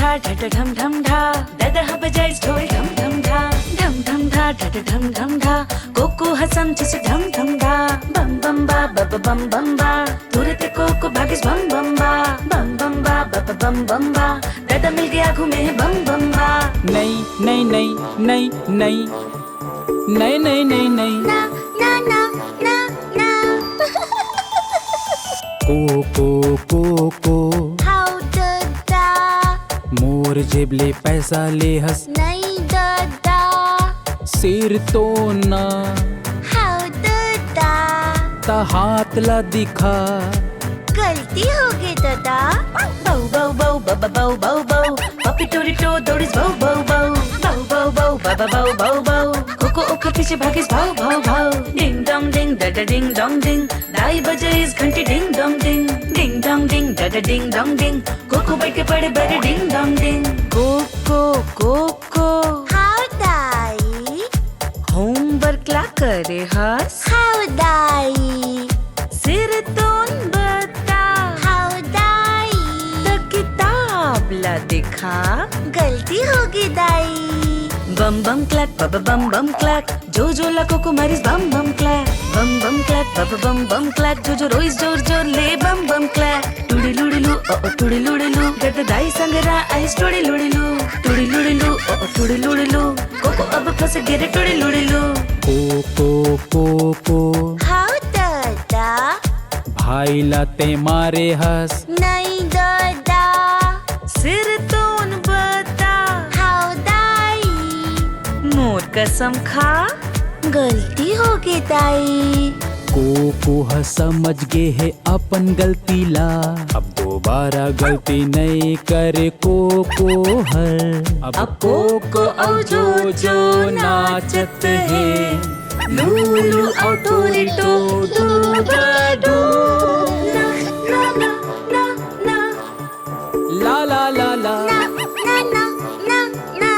धा ढट ढम ढम ढा दादा हा बजाइस ढोल ढम ढम ढा ढम ढम ढा ढट ढम ढम ढा कोको हसम चिस ढम ढम ढा बम बम बा बब बम बम बा तुरते कोको भागिस बम बम बा बम बम बा बब बम बम बा दादा मिल गया घूमे बम बम बा नहीं नहीं नहीं नहीं नहीं नहीं नहीं नहीं नहीं ना ना ना ना ना को को हाउ दादा मोर जेबले पैसा ले हस नहीं दादा सिर तो ना हाउ दादा ता हाथ ला दिखा गलती हो गई दादा बौ बौ बौ बब बौ बौ बौ पपी टोरी टो दौड़िस बौ बौ बौ बौ बौ बौ बब बौ बौ बौ कोको ओखा पीछे भागिस भौ भौ भौ डिंग डोंग डिंग डड डिंग डोंग डिंग दाई बजाइस घंटी डिंग डोंग डिंग डिंग डोंग डिंग डड डिंग डोंग डिंग कोको बैठ के पड़े बड़े डिंग डोंग डिंग कोको कोको हाउ दाई होमवर्क ला करे हस हाउ दाई सिर तोन बता हाउ दाई द किताब ला दिखा गलती हो गई दाई बम बम क्लैक बब बम बम क्लैक जो ला कोको मारिस बम बम क्लैक बम बम क्लैक बब बम बम क्लैक जो रोइस जोर जोर ले बम बम क्लैक टुडी लुडी लू ओ टुडी लुडी लू गद दाई संगरा आइस टुडी लुडी लू टुडी लुडी लू ओ टुडी लुडी लू कोको अब फंस गिरे टुडी लुडी लू को हाउ दादा भाई लाते मारे हस नहीं दादा सिर तोन बता हाउ दाई मोर कसम खा गलती हो गई दाई को समझ गे है अपन गलती ला अब दोबारा गलती नहीं करे को हर अब को और जो नाचत है लूलू और टोरी टो डू डू ना ना ना ना ना ला ला ला ला ना ना ना ना ना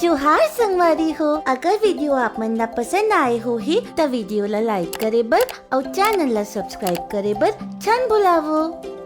जोहार संगवारी हो अगर वीडियो आप मन ला पसंद आए हो ही तो वीडियो ला लाइक करे बर और चैनल ला सब्सक्राइब करे बर छन बुलावो।